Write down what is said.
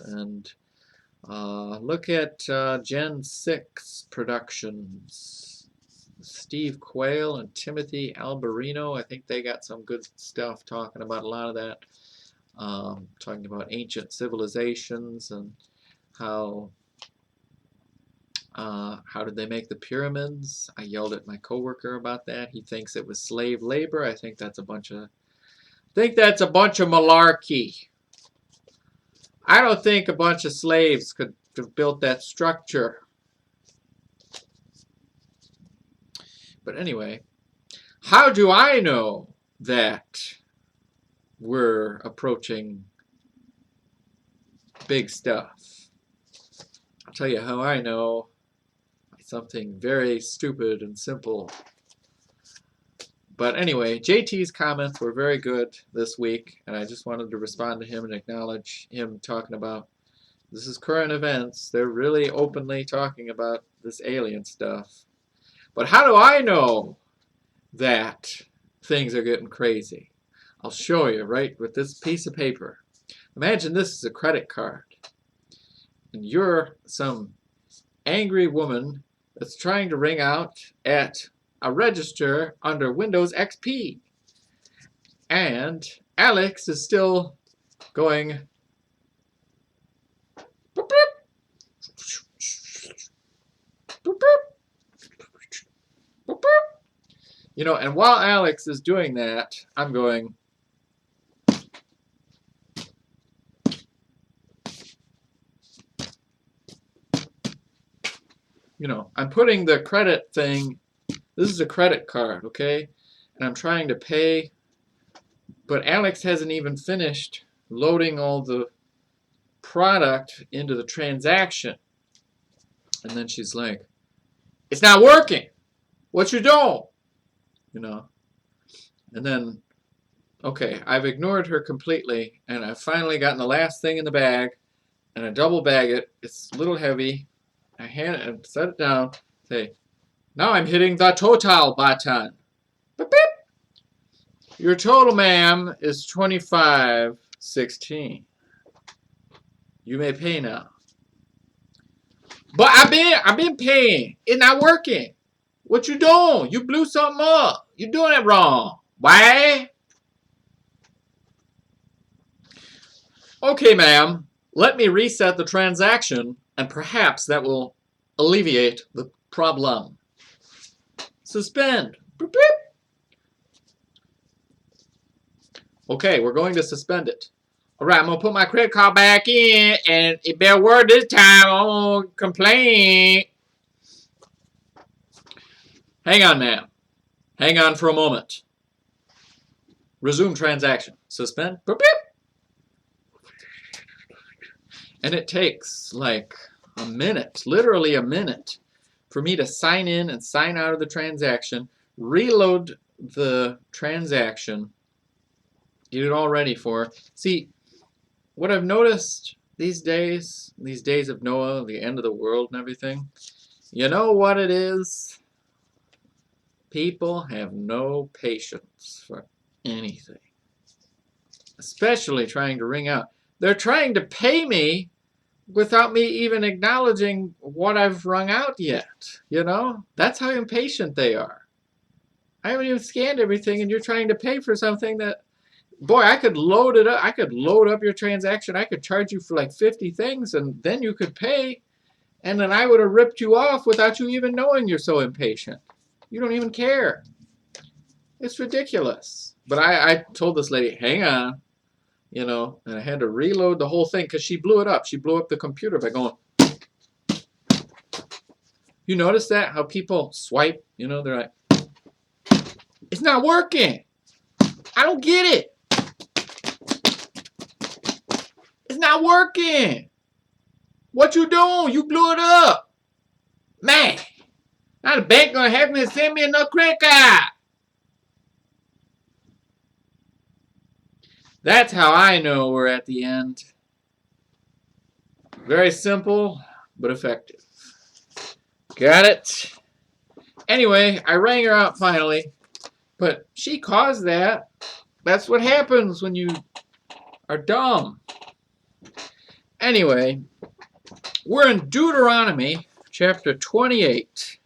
and look at Gen 6 Productions. Steve Quayle and Timothy Alberino. I think they got some good stuff talking about a lot of that. Talking about ancient civilizations and how did they make the pyramids? I yelled at my coworker about that. He thinks it was slave labor. I think that's a bunch of malarkey. I don't think a bunch of slaves could have built that structure. But anyway, how do I know that we're approaching big stuff? I'll tell you how I know. Something very stupid and simple. But anyway, JT's comments were very good this week, and I just wanted to respond to him and acknowledge him talking about this is current events. They're really openly talking about this alien stuff. But how do I know that things are getting crazy? I'll show you right with this piece of paper. Imagine this is a credit card, and you're some angry woman that's trying to ring out at a register under Windows XP. And Alex is still going boop, boop, boop, boop, boop. You know, and while Alex is doing that, I'm going I'm putting the credit thing, this is a credit card, okay? And I'm trying to pay, but Alex hasn't even finished loading all the product into the transaction. And then she's like, it's not working. What you doing? And then, okay, I've ignored her completely, and I've finally gotten the last thing in the bag, and I double bag it. It's a little heavy. I hand it and set it down. Say, now I'm hitting the total button. Beep, beep. Your total, ma'am, is $25.16. You may pay now. But I've been paying. It's not working. What you doing? You blew something up. You doing it wrong. Why? Okay, ma'am. Let me reset the transaction, and perhaps that will alleviate the problem. Suspend. Boop, boop. Okay, we're going to suspend it. All right, I'm going to put my credit card back in, and it better work this time. I won't complain. Hang on, ma'am. Hang on for a moment. Resume transaction. Suspend. Boop, boop. And it takes like a minute, literally a minute, for me to sign in and sign out of the transaction, reload the transaction, get it all ready for her. See, what I've noticed these days of Noah, the end of the world and everything, you know what it is? People have no patience for anything, especially trying to ring out. They're trying to pay me without me even acknowledging what I've rung out yet. That's how impatient they are. I haven't even scanned everything, and you're trying to pay for something that, boy, I could load it up. I could load up your transaction. I could charge you for like 50 things, and then you could pay, and then I would have ripped you off without you even knowing you're so impatient. You don't even care. It's ridiculous. But I told this lady, hang on. And I had to reload the whole thing because she blew it up. She blew up the computer by going. You notice that? How people swipe? They're like, it's not working. I don't get it. It's not working. What you doing? You blew it up. Man, now the bank gonna have me send me another credit card. That's how I know we're at the end. Very simple, but effective. Got it? Anyway, I rang her out finally, but she caused that. That's what happens when you are dumb. Anyway, we're in Deuteronomy chapter 28.